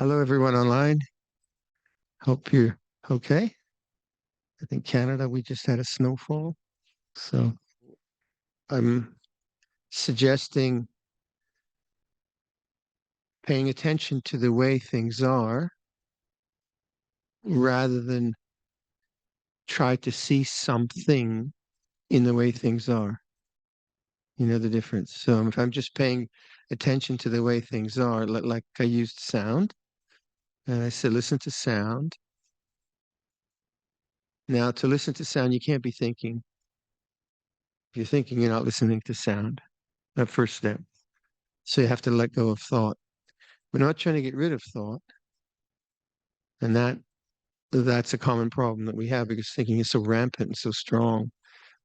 Hello, everyone online. Hope you're okay. I think Canada, we just had a snowfall. So I'm suggesting paying attention to the way things are rather than try to see something in the way things are. You know the difference. So if I'm just paying attention to the way things are, like I used sound, and I said, listen to sound. Now, to listen to sound, you can't be thinking. If you're thinking, you're not listening to sound. That first step. So you have to let go of thought. We're not trying to get rid of thought, and that's a common problem that we have because thinking is so rampant and so strong.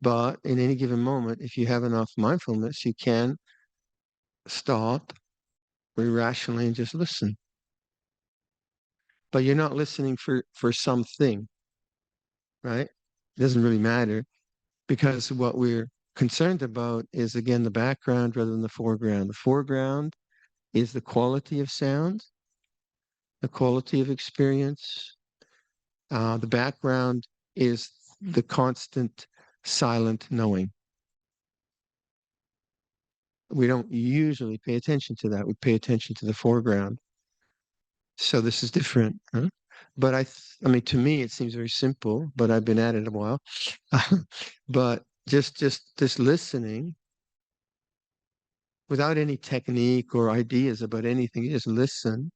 But in any given moment, if you have enough mindfulness, you can stop very rationally and just listen. But you're not listening for something, right? It doesn't really matter because what we're concerned about is again the background rather than the foreground. The foreground is the quality of sound, the quality of experience. The background is the constant silent knowing. We don't usually pay attention to that. We pay attention to the foreground. So this is different. Huh? But I mean, to me, it seems very simple, but I've been at it a while. But just listening without any technique or ideas about anything, you just listen.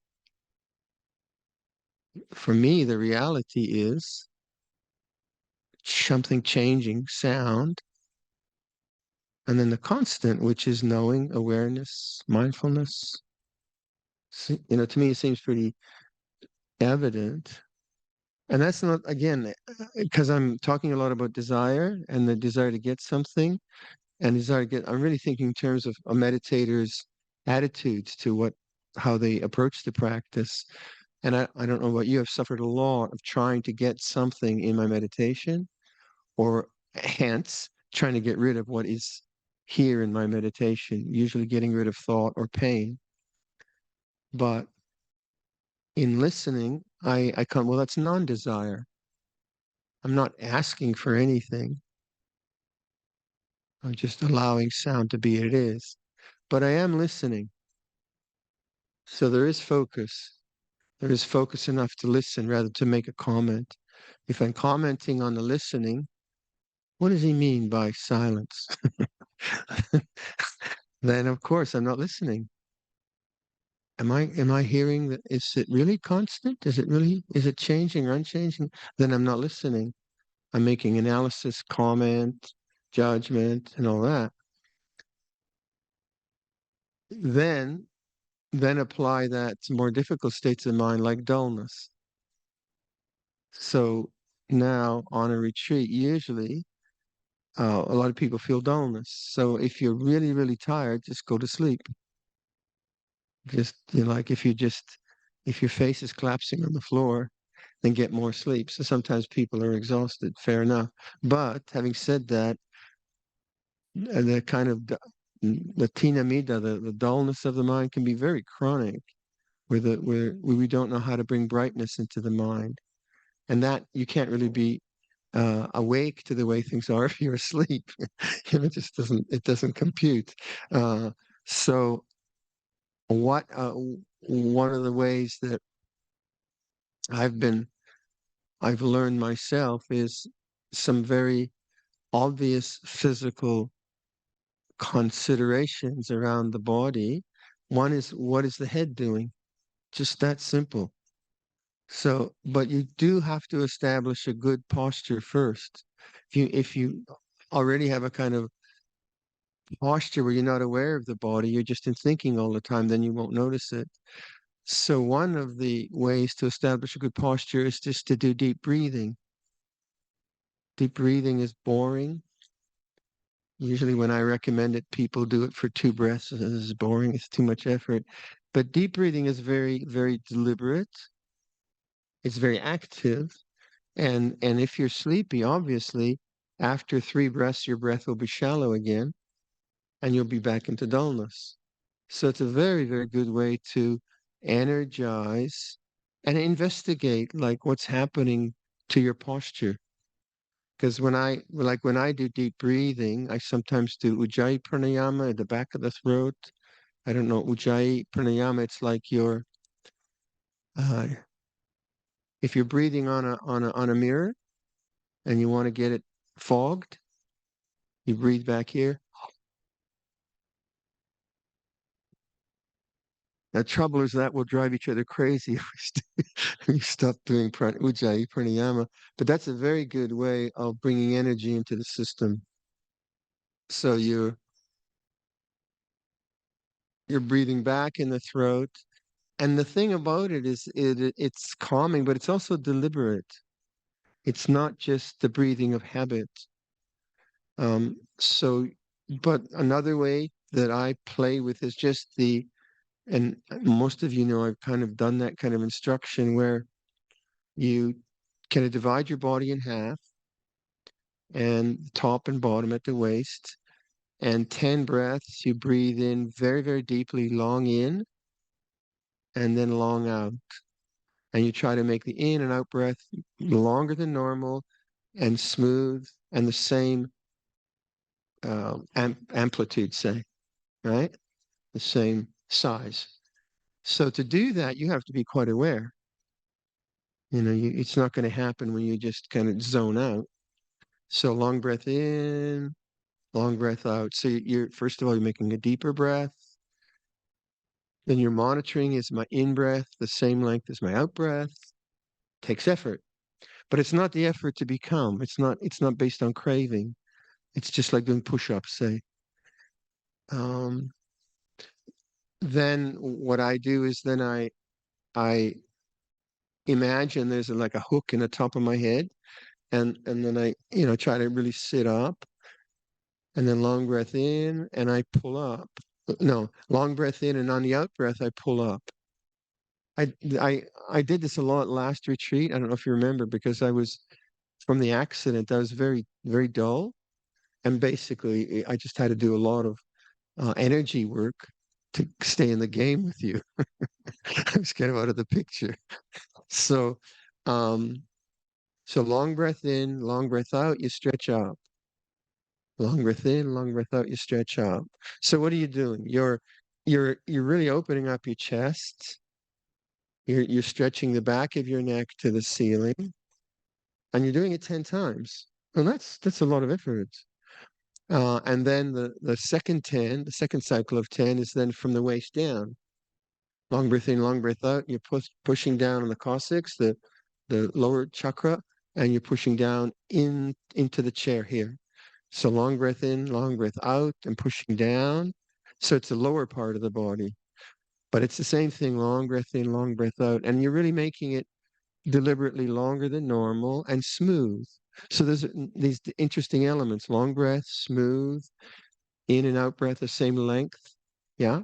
For me, the reality is something changing sound, and then the constant, which is knowing, awareness, mindfulness. To me, it seems pretty evident. And that's not, again, because I'm talking a lot about desire and the desire to get something and desire to get, I'm really thinking in terms of a meditator's attitudes to how they approach the practice. And I don't know about you, I've suffered a lot of trying to get something in my meditation or hence trying to get rid of what is here in my meditation, usually getting rid of thought or pain. But in listening, I come, well, that's non-desire. I'm not asking for anything. I'm just allowing sound to be it is. But I am listening. So there is focus. There is focus enough to listen rather to make a comment. If I'm commenting on the listening, what does he mean by silence? Then of course I'm not listening. Am I hearing that? Is it really constant? Is it changing or unchanging? Then I'm not listening. I'm making analysis, comment, judgment, and all that. Then apply that to more difficult states of mind like dullness. So now on a retreat, usually a lot of people feel dullness. So if you're really, really tired, just go to sleep. Just like if your face is collapsing on the floor, then get more sleep. So sometimes people are exhausted, fair enough. But having said that, the kind of the tina mida, the dullness of the mind can be very chronic, where we don't know how to bring brightness into the mind, and that you can't really be awake to the way things are if you're asleep. It doesn't compute. Uh, so what one of the ways that I've been I've learned myself is some very obvious physical considerations around the body. One is, what is the head doing? Just that simple. So, but you do have to establish a good posture first. If you already have a kind of posture where you're not aware of the body, you're just in thinking all the time, then you won't notice it. So one of the ways to establish a good posture is just to do deep breathing. Deep breathing is boring. Usually when I recommend it, people do it for 2 breaths. This is boring. It's too much effort. But deep breathing is very, very deliberate. It's very active. And if you're sleepy, obviously, after 3 breaths, your breath will be shallow again and you'll be back into dullness. So it's a very, very good way to energize, and investigate like what's happening to your posture. Because when I do deep breathing, I sometimes do Ujjayi pranayama at the back of the throat. I don't know Ujjayi pranayama. It's like uh, if you're breathing on a mirror and you want to get it fogged, you breathe back here. The trouble is that will drive each other crazy if we stop doing Ujjayi pranayama. But that's a very good way of bringing energy into the system. So you're breathing back in the throat. And the thing about it is it's calming, but it's also deliberate. It's not just the breathing of habit. So, but another way that I play with is just and most of you know I've kind of done that kind of instruction where you kind of divide your body in half and top and bottom at the waist. And 10 breaths, you breathe in very, very deeply, long in, and then long out. And you try to make the in and out breath longer than normal and smooth and the same amplitude, say, right? The same size. So to do that, you have to be quite aware. It's not going to happen when you just kind of zone out. So long breath in, long breath out. So you're first of all, you're making a deeper breath. Then you're monitoring, is my in breath the same length as my out breath? Takes effort. But it's not the effort to become. It's not based on craving. It's just like doing push-ups, say. Um, then what I do is then I imagine there's like a hook in the top of my head, and then I try to really sit up, and then long breath in, and I pull up. No, long breath in, and on the out breath I pull up. I I I did this a lot last retreat. I don't know if you remember because I was from the accident. I was very very dull, and basically I just had to do a lot of energy work to stay in the game with you. I was kind of out of the picture. So, um, so long breath in, long breath out, you stretch up. Long breath in, long breath out, you stretch up. So what are you doing? You're really opening up your chest. You're stretching the back of your neck to the ceiling, and you're doing it 10 times. And that's a lot of effort. And then the second 10, the second cycle of 10 is then from the waist down. Long breath in, long breath out. You're pushing down on the coccyx, the lower chakra, and you're pushing down into the chair here. So long breath in, long breath out, and pushing down. So it's the lower part of the body. But it's the same thing, long breath in, long breath out. And you're really making it deliberately longer than normal and smooth. So there's these interesting elements, long breath, smooth, in and out breath, the same length. Yeah.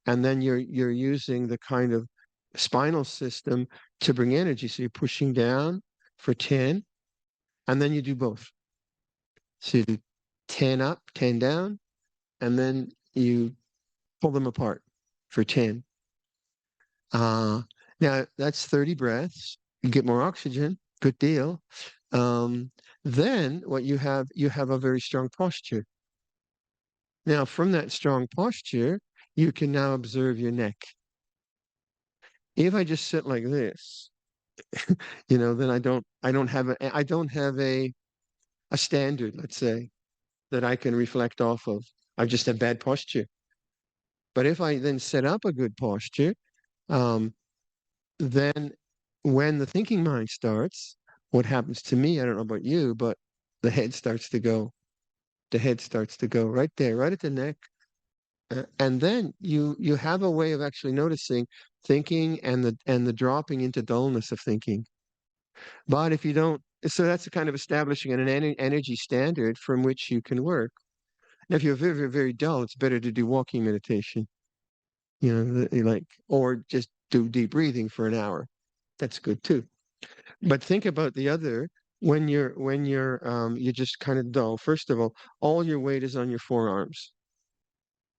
And then you're using the kind of spinal system to bring energy. So you're pushing down for 10, and then you do both. So you do 10 up, 10 down, and then you pull them apart for 10. Uh, Now that's 30 breaths. You get more oxygen. Good deal. Um, then what you have a very strong posture. Now from that strong posture, you can now observe your neck. If I just sit like this, then I don't have a standard, let's say, that I can reflect off of. I just have bad posture. But if I then set up a good posture, um, then when the thinking mind starts, what happens to me, I don't know about you, but the head starts to go. The head starts to go right there, right at the neck. And then you have a way of actually noticing thinking and the dropping into dullness of thinking. But if you don't, so that's a kind of establishing an energy standard from which you can work. Now, if you're very, very, very dull, it's better to do walking meditation, or just do deep breathing for an hour. That's good too. But think about the other you're just kind of dull. First of all your weight is on your forearms.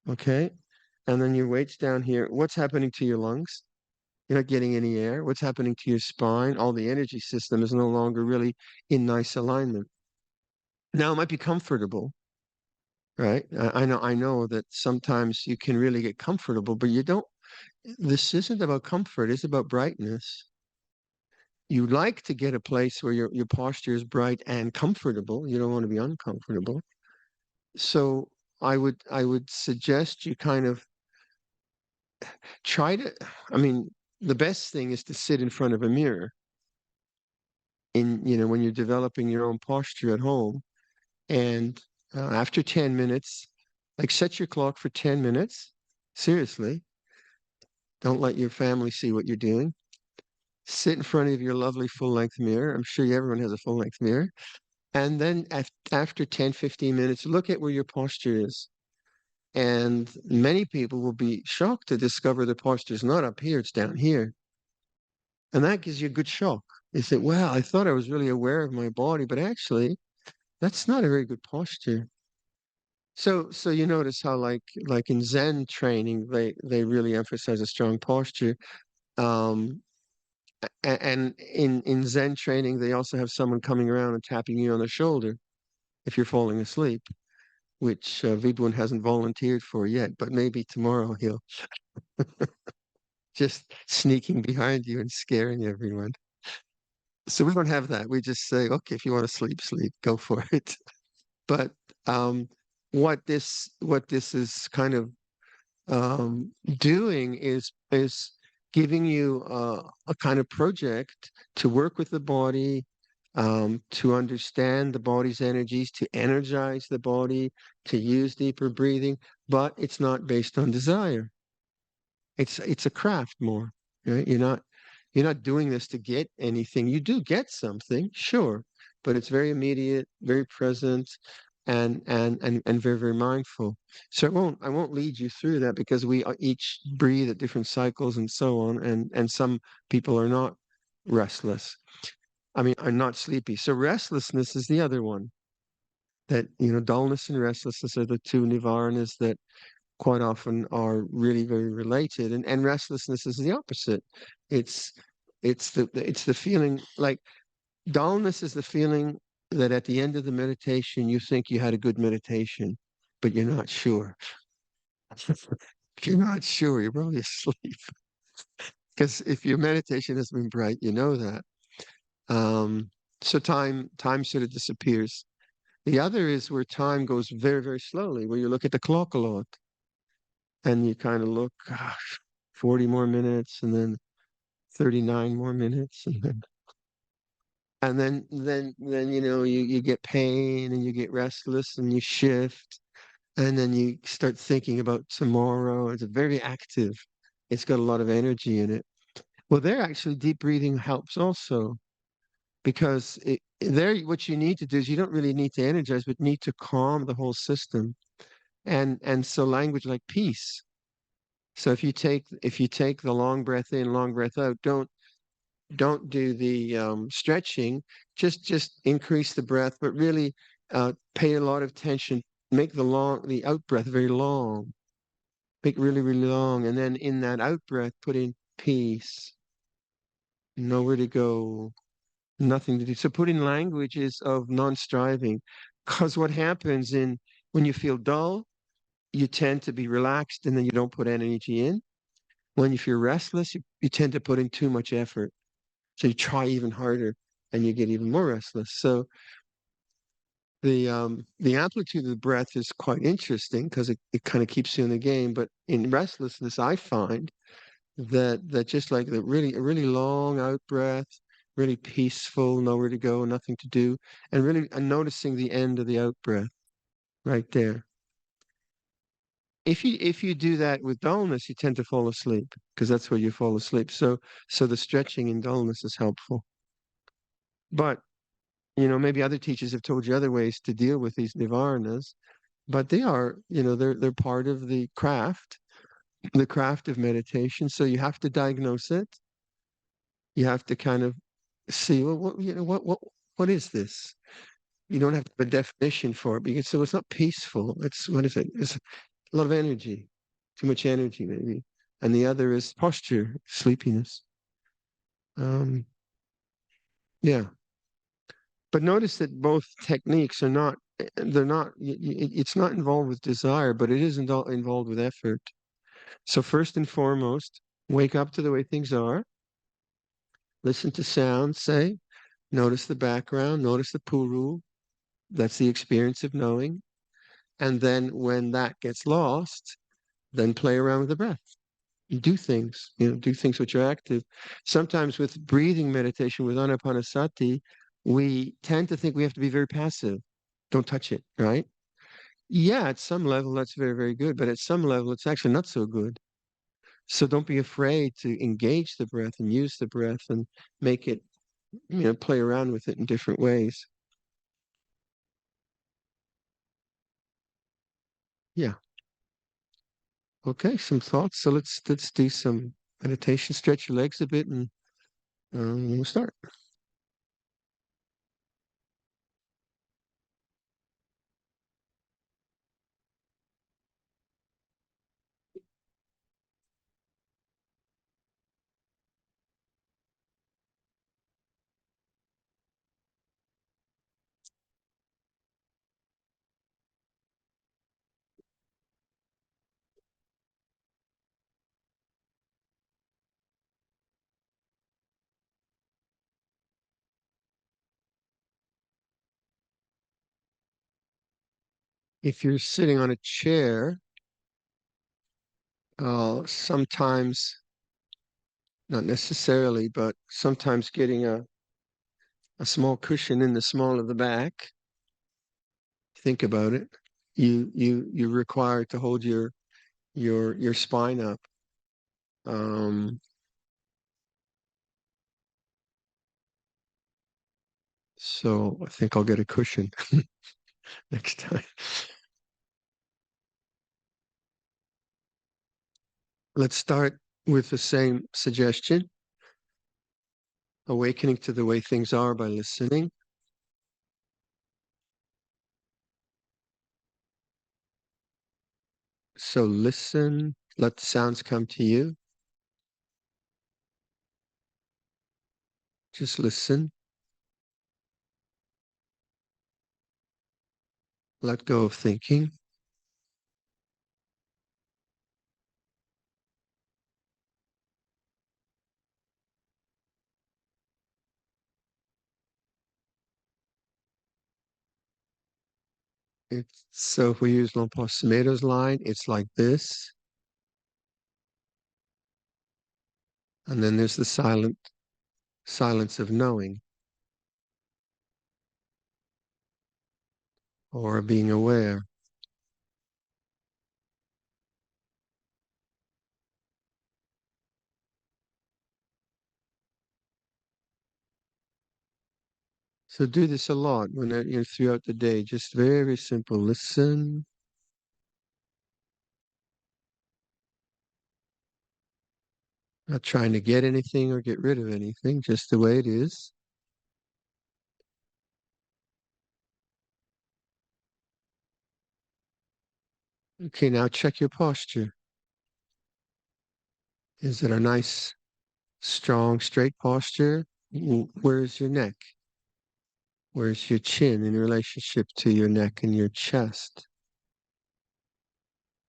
Okay. And then your weight's down here. What's happening to your lungs? You're not getting any air. What's happening to your spine? All the energy system is no longer really in nice alignment. Now it might be comfortable, right? I know that sometimes you can really get comfortable, but you don't. This isn't about comfort. It's about brightness. You like to get a place where your posture is bright and comfortable. You don't want to be uncomfortable. So I would suggest you kind of try to, I mean, the best thing is to sit in front of a mirror when you're developing your own posture at home. And after 10 minutes, like set your clock for 10 minutes. Seriously, don't let your family see what you're doing. Sit in front of your lovely full length mirror. I'm sure everyone has a full length mirror. And then after 10, 15 minutes, look at where your posture is. And many people will be shocked to discover the posture is not up here, it's down here. And that gives you a good shock. You say, wow, I thought I was really aware of my body, but actually, that's not a very good posture. So you notice how like in Zen training, they really emphasize a strong posture. Um, and in Zen training, they also have someone coming around and tapping you on the shoulder if you're falling asleep, which Vidwan hasn't volunteered for yet, but maybe tomorrow he'll just sneaking behind you and scaring everyone. So we don't have that. We just say, okay, if you want to sleep, sleep, go for it. But um, what this is kind of doing is giving you a kind of project to work with the body, to understand the body's energies, to energize the body, to use deeper breathing, but it's not based on desire. It's a craft more, right? You're not doing this to get anything. You do get something, sure, but it's very immediate, very present, and very, very mindful. So I won't lead you through that because we each breathe at different cycles and so on, and some people are not restless. I mean, are not sleepy. So restlessness is the other one. That, dullness and restlessness are the two nivaranas that quite often are really very related, and restlessness is the opposite. It's it's the it's the feeling, like, dullness is the feeling that at the end of the meditation you think you had a good meditation, but you're not sure. If you're not sure, you're probably asleep. Because if your meditation has been bright, you know that. So time sort of disappears. The other is where time goes very, very slowly, where you look at the clock a lot and you kind of look, gosh, 40 more minutes and then 39 more minutes and then you get pain and you get restless and you shift and then you start thinking about tomorrow. It's very active. It's got a lot of energy in it. Well, there actually deep breathing helps also because there what you need to do is you don't really need to energize, but need to calm the whole system. And so language like peace. So if you take the long breath in, long breath out, don't do the stretching. Just increase the breath, but really pay a lot of attention. Make the out breath very long. Make it really, really long, and then in that out breath, put in peace. Nowhere to go, nothing to do. So put in languages of non-striving, because what happens when you feel dull, you tend to be relaxed, and then you don't put energy in. When you feel restless, you tend to put in too much effort. So you try even harder and you get even more restless. So the amplitude of the breath is quite interesting because it kind of keeps you in the game. But in restlessness, I find that just like the really a really long out breath, really peaceful, nowhere to go, nothing to do, and really noticing the end of the out breath right there. If you do that with dullness, you tend to fall asleep because that's where you fall asleep. So the stretching in dullness is helpful. But maybe other teachers have told you other ways to deal with these nivaranas, but they're part of the craft of meditation. So you have to diagnose it. You have to kind of see, well, what is this? You don't have to have a definition for it because so it's not peaceful. It's what is it? It's a lot of energy, too much energy maybe. and the other is posture, sleepiness. Um, yeah. But notice that both techniques are not, they're not, it's not involved with desire, but it is involved with effort. So, first and foremost, wake up to the way things are, listen to sound, say, notice the background, notice the puru. That's the experience of knowing. And then when that gets lost, then play around with the breath. Do things, do things which are active. Sometimes with breathing meditation, with anapanasati, we tend to think we have to be very passive. Don't touch it, right? Yeah, at some level, that's very, very good. But at some level, it's actually not so good. So don't be afraid to engage the breath and use the breath and make it, play around with it in different ways. Yeah. Okay, some thoughts. So let's do some meditation. Stretch your legs a bit, and we'll start. If you're sitting on a chair, sometimes, not necessarily, but sometimes getting a small cushion in the small of the back. Think about it. You're required to hold your spine up. Um, so I think I'll get a cushion next time. Let's start with the same suggestion, awakening to the way things are by listening. So listen, let the sounds come to you. Just listen. Let go of thinking. So if we use Luangpor Tomatoes line, it's like this. And then there's the silence of knowing or being aware. So do this a lot when you're throughout the day. Just very simple. Listen, not trying to get anything or get rid of anything, just the way it is. Okay, now check your posture. Is it a nice, strong, straight posture? Where's your neck? Where's your chin in relationship to your neck and your chest?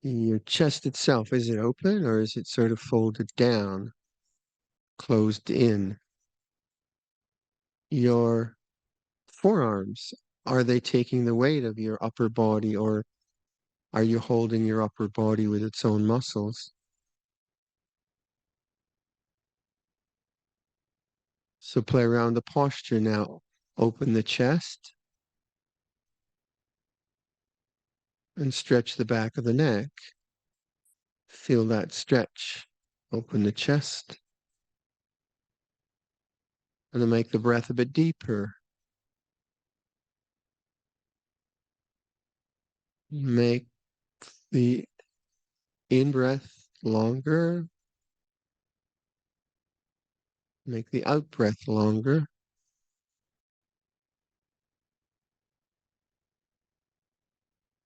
Your chest itself, is it open or is it sort of folded down, closed in? Your forearms, are they taking the weight of your upper body or are you holding your upper body with its own muscles? So play around the posture now. Open the chest and stretch the back of the neck. Feel that stretch. Open the chest and then make the breath a bit deeper. Make the in breath longer. Make the out breath longer.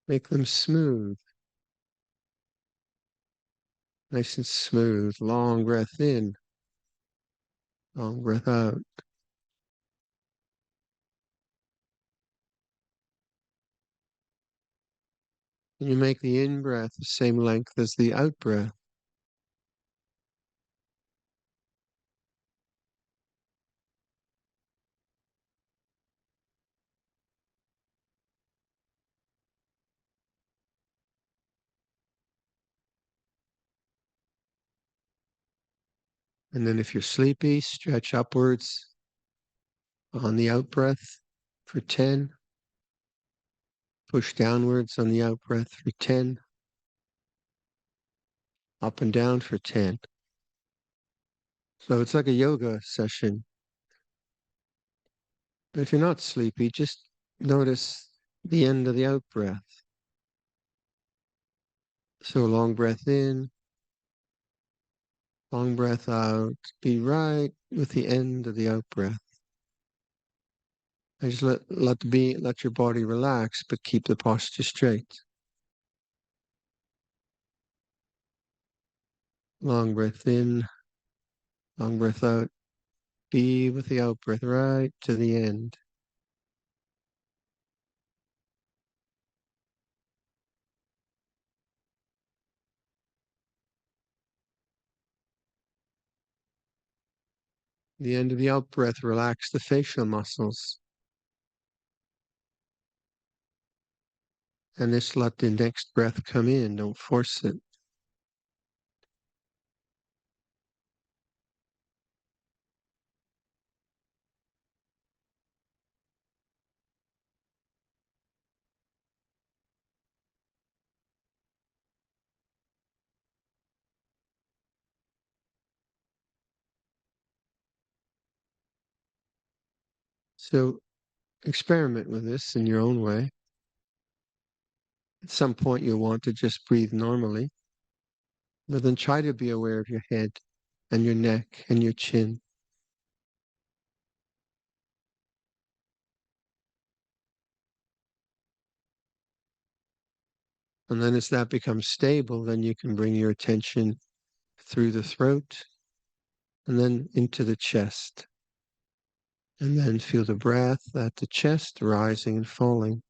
Make them smooth. nice and smooth. Long breath in, long breath out. And you make the in breath the same length as the out breath. And then if you're sleepy, stretch upwards on the out breath for 10. Push downwards on the out breath for 10. Up and down for 10. So it's like a yoga session. But if you're not sleepy, just notice the end of the out breath. So long breath in, long breath out. Be right with the end of the out breath. And just let your body relax, but keep the posture straight. Long breath in, long breath out. Be with the out breath right to the end. The end of the out breath, relax the facial muscles. And just let the next breath come in. Don't force it. So experiment with this in your own way. At some point, you'll want to just breathe normally, but then try to be aware of your head and your neck and your chin. And then as that becomes stable, then you can bring your attention through the throat and then into the chest. And then feel the breath at the chest rising and falling.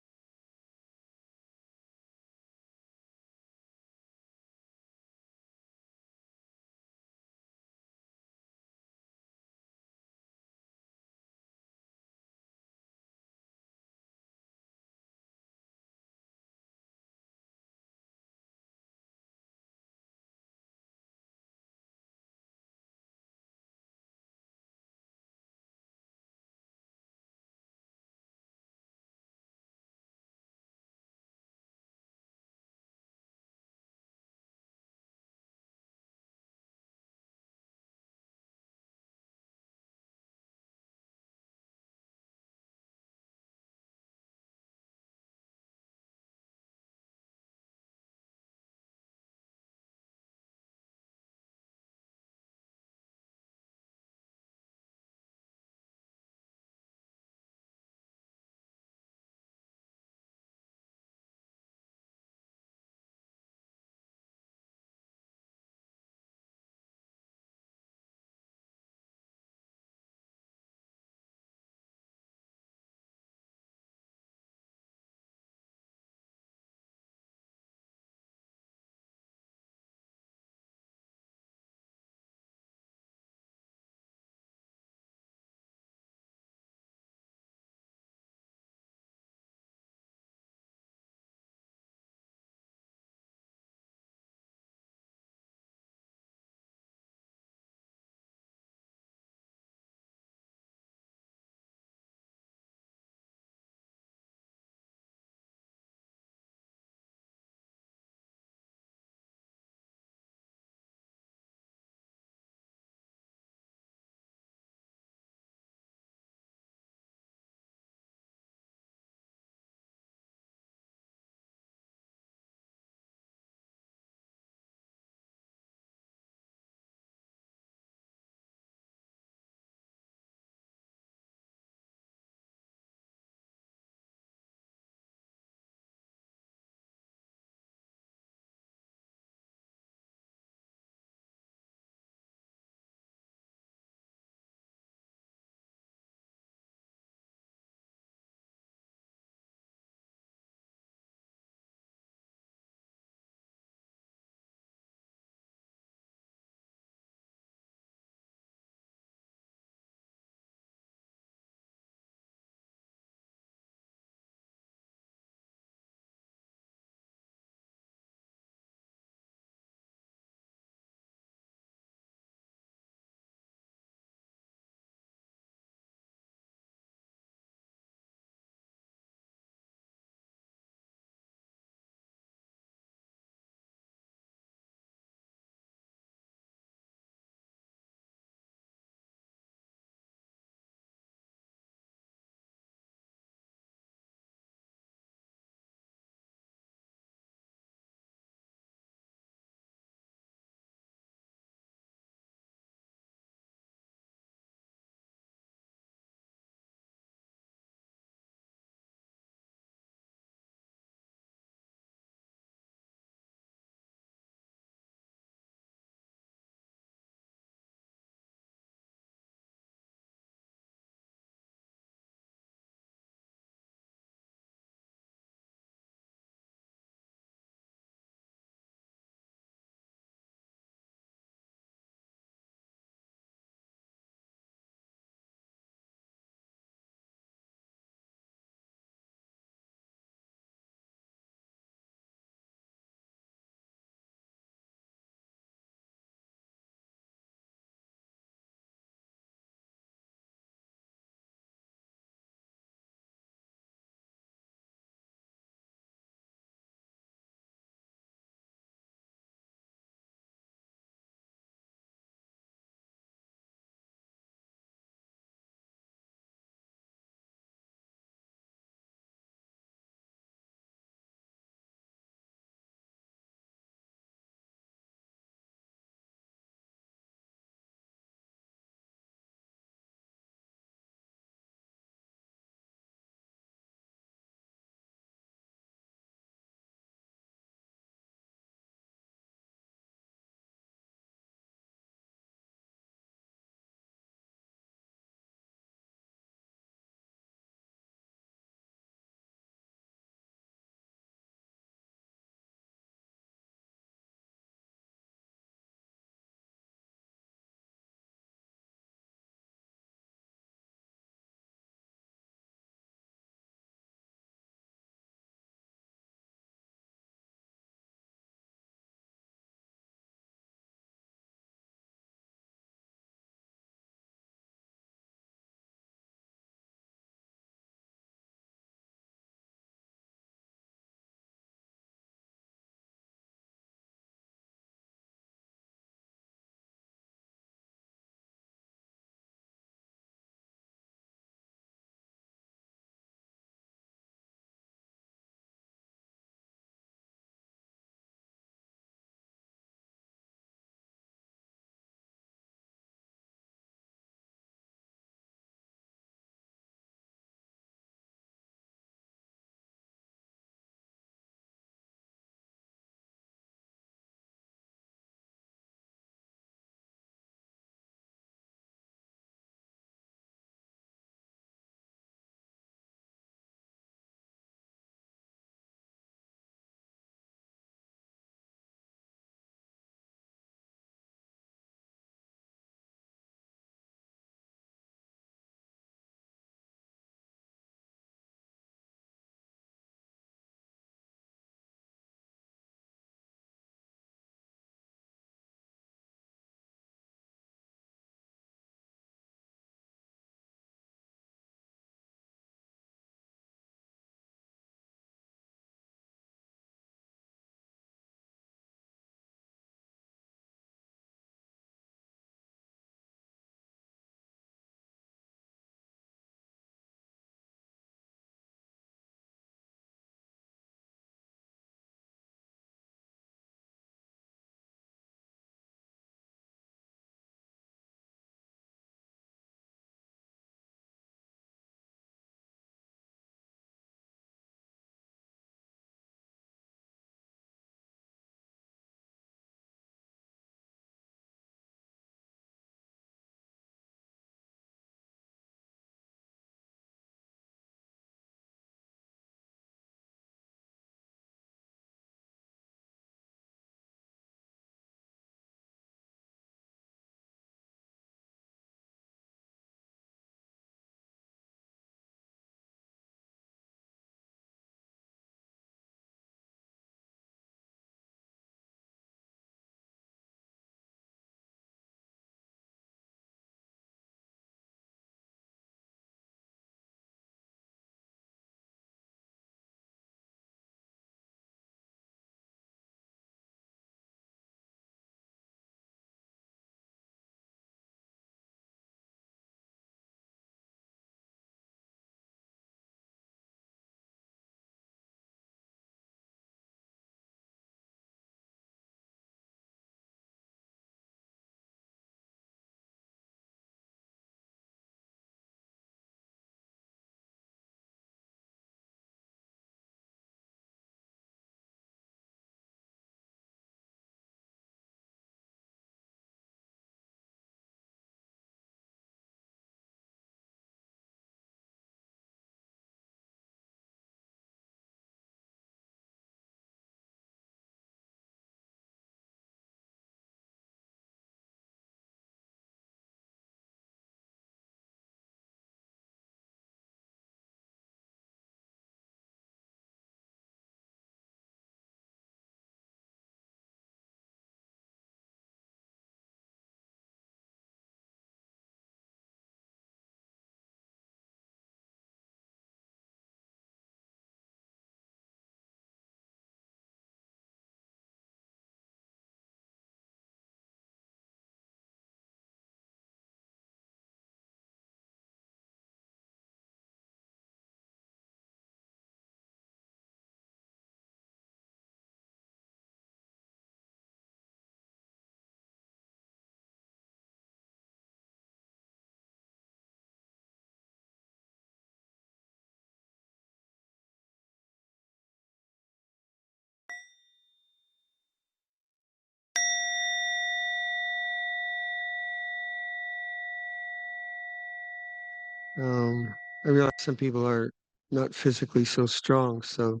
I realize some people are not physically so strong, so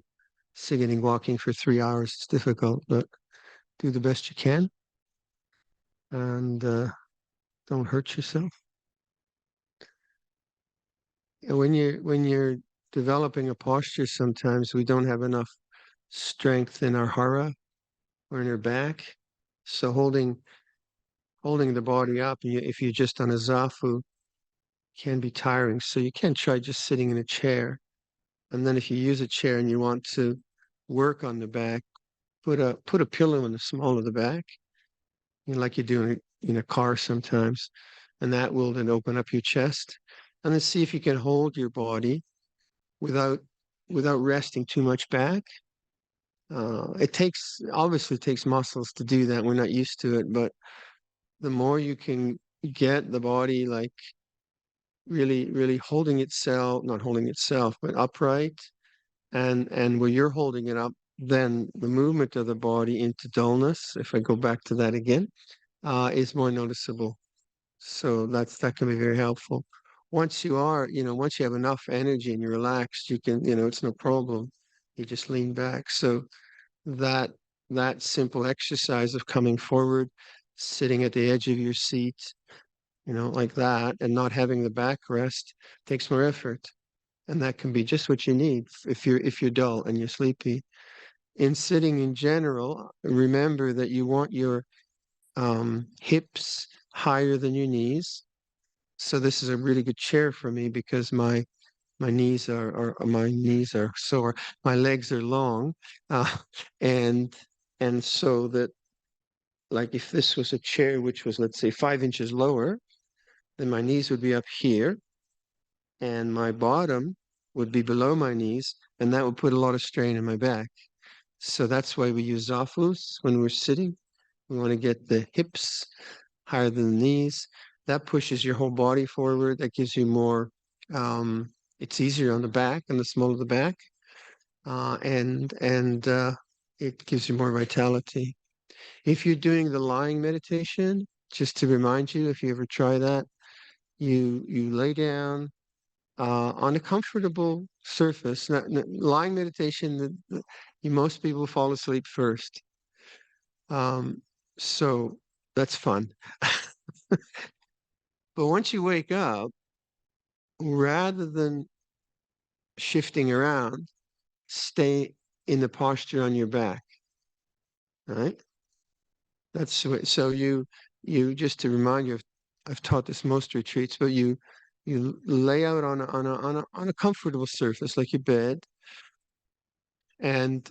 sitting walking for 3 hours is difficult, but do the best you can and don't hurt yourself. And when you're developing a posture, sometimes we don't have enough strength in our hara or in our back. So holding the body up, if you're just on a zafu, can be tiring. So you can try just sitting in a chair. And then if you use a chair and you want to work on the back, put a pillow in the small of the back, like you do in a car sometimes, and that will then open up your chest. And then see if you can hold your body without without resting too much back. It takes muscles to do that. We're not used to it, but the more you can get the body like really holding itself, not holding itself, but upright, and where you're holding it up, then the movement of the body into dullness, if I go back to that again, is more noticeable. So that can be very helpful. Once you have enough energy and you're relaxed, you can, it's no problem. You just lean back. So that that simple exercise of coming forward, sitting at the edge of your seat, like that, and not having the backrest takes more effort. And that can be just what you need if you're dull and you're sleepy. In sitting in general, remember that you want your hips higher than your knees. So this is a really good chair for me because my knees are sore. My legs are long, uh, and and so that, like, if this was a chair which was, let's say, 5 inches lower, then my knees would be up here, and my bottom would be below my knees, and that would put a lot of strain in my back. So that's why we use zafus when we're sitting. We want to get the hips higher than the knees. That pushes your whole body forward. That gives you more. It's easier on the back and the small of the back, and it gives you more vitality. If you're doing the lying meditation, just to remind you, if you ever try that, you lay down on a comfortable surface. Lying meditation, most people fall asleep first. Um, so that's fun. But once you wake up, rather than shifting around, stay in the posture on your back, right? So you just to remind you, I've taught this most retreats, but you lay out on a comfortable surface like your bed, and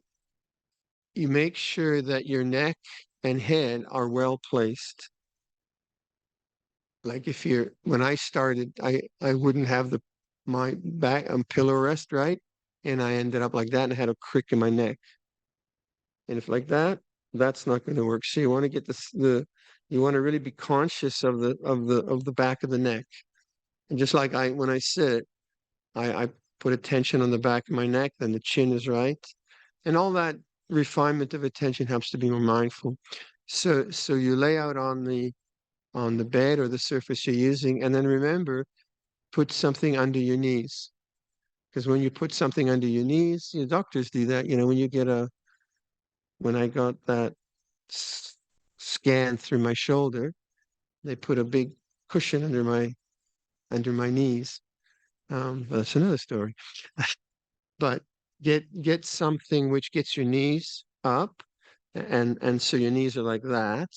you make sure that your neck and head are well placed. Like when I started, I wouldn't have my back on pillow rest, right? And I ended up like that and I had a crick in my neck. And if like that, that's not going to work. So you want to get you want to really be conscious of the back of the neck. And just like when I sit, I put attention on the back of my neck, then the chin is right. And all that refinement of attention helps to be more mindful. So you lay out on the bed or the surface you're using, and then remember, put something under your knees. Because when you put something under your knees, doctors do that. When I got that scan through my shoulder, they put a big cushion under my knees. But that's another story. But get something which gets your knees up, and so your knees are like that,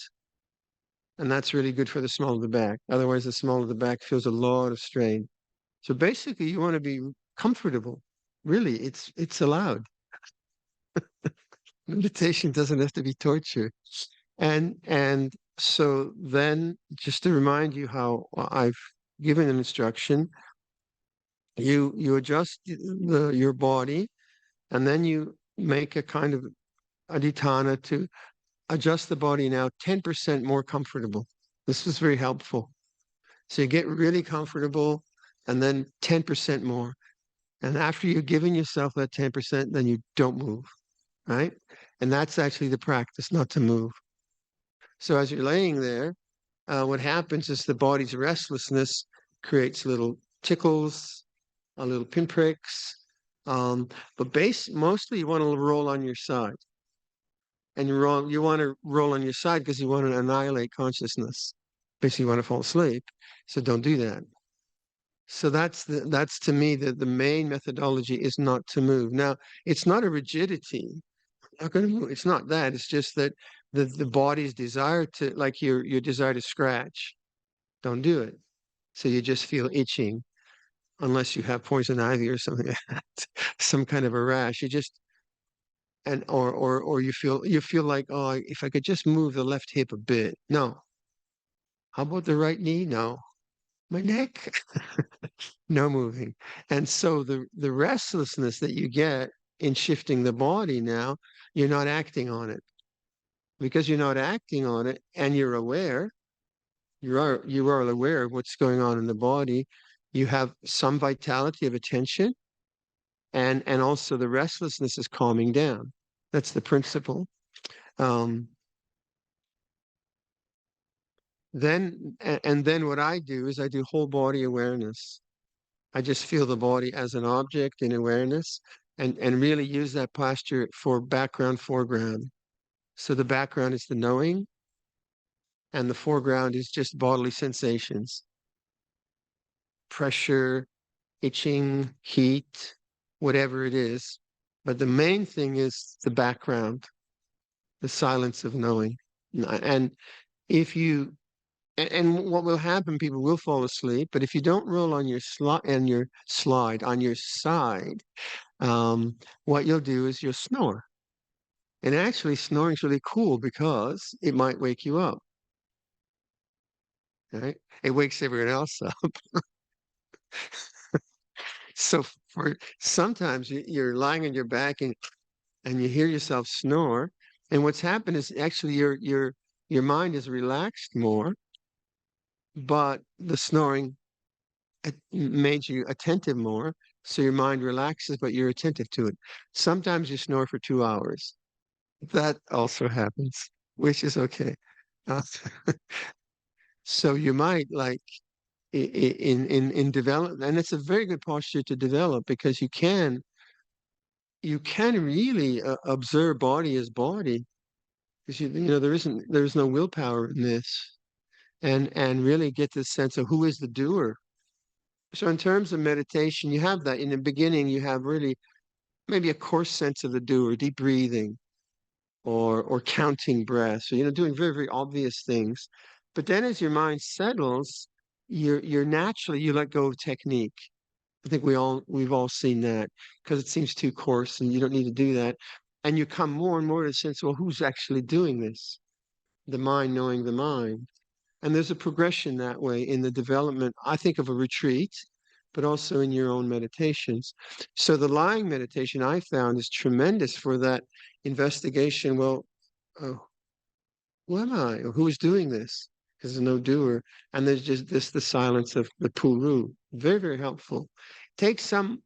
and that's really good for the small of the back. Otherwise, the small of the back feels a lot of strain. So basically, you want to be comfortable. Really, it's allowed. Meditation doesn't have to be torture. And so then, just to remind you how I've given an instruction, you adjust your body, and then you make a kind of aditana to adjust the body now 10% more comfortable. This is very helpful. So you get really comfortable, and then 10% more. And after you've given yourself that 10%, then you don't move, right? And that's actually the practice, not to move. So as you're laying there, what happens is the body's restlessness creates little tickles, a little pinpricks. But mostly you want to roll on your side. And you want to roll on your side because you want to annihilate consciousness. Basically, you want to fall asleep. So don't do that. So that's to me the main methodology is not to move. Now, it's not a rigidity. Not going to move. It's not that. It's just that the body's desire to, like your desire to scratch. Don't do it. So you just feel itching, unless you have poison ivy or something like that, some kind of a rash. You just and or you feel like, oh, if I could just move the left hip a bit. No. How about the right knee? No. My neck? No moving. And so the restlessness that you get in shifting the body now, you're not acting on it. Because you're not acting on it and you're aware, you are aware of what's going on in the body. You have some vitality of attention, and also the restlessness is calming down. That's the principle. Um, then what I do is I do whole body awareness. I just feel the body as an object in awareness, and really use that posture for background, foreground. So the background is the knowing, and the foreground is just bodily sensations, pressure, itching, heat, whatever it is. But the main thing is the background, the silence of knowing. And if you and what will happen, people will fall asleep. But if you don't roll on your slide on your side, what you'll do is you'll snore. And actually, snoring is really cool because it might wake you up. Right? It wakes everyone else up. So for sometimes you're lying on your back and you hear yourself snore. And what's happened is actually your mind is relaxed more, but the snoring made you attentive more. So your mind relaxes, but you're attentive to it. Sometimes you snore for 2 hours. That also happens, which is okay. Uh, so you might like in develop, and it's a very good posture to develop because you can really observe body as body because there's no willpower in this, and really get this sense of who is the doer. So in terms of meditation, you have that in the beginning. You have really maybe a coarse sense of the doer, deep breathing, or counting breaths, or doing very, very obvious things. But then as your mind settles, you're naturally you let go of technique. I think we've all seen that because it seems too coarse and you don't need to do that. And you come more and more to the sense, well, who's actually doing this? The mind knowing the mind. And there's a progression that way in the development, I think, of a retreat, but also in your own meditations. So the lying meditation I found is tremendous for that investigation. Well, oh, who am I? Or who is doing this? Because there's no doer. And there's just the silence of the puru. Very, very helpful. Takes some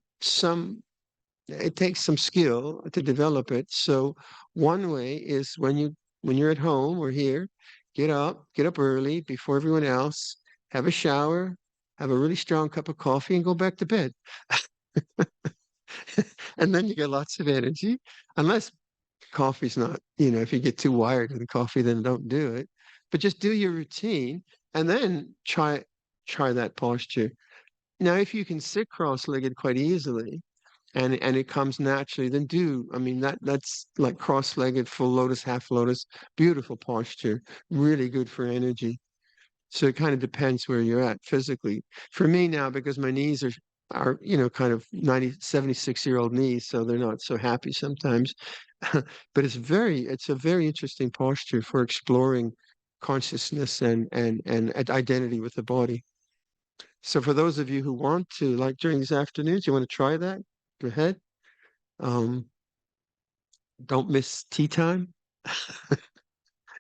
it takes some skill to develop it. So one way is when you're at home or here, get up early before everyone else, have a shower, have a really strong cup of coffee, and go back to bed. And then you get lots of energy. Unless coffee's not, if you get too wired with coffee, then don't do it. But just do your routine and then try that posture. Now, if you can sit cross-legged quite easily, and it comes naturally, then I mean, that's like cross-legged, full lotus, half lotus, beautiful posture, really good for energy. So it kind of depends where you're at physically. For me now, because my knees are kind of 76-year-old knees, so they're not so happy sometimes. But it's a very interesting posture for exploring consciousness and identity with the body. So for those of you who want to, like during these afternoons, you want to try that, go ahead. Um, don't miss tea time.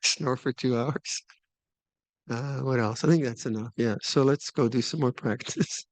Snore for 2 hours. What else? I think that's enough. Yeah. So let's go do some more practice.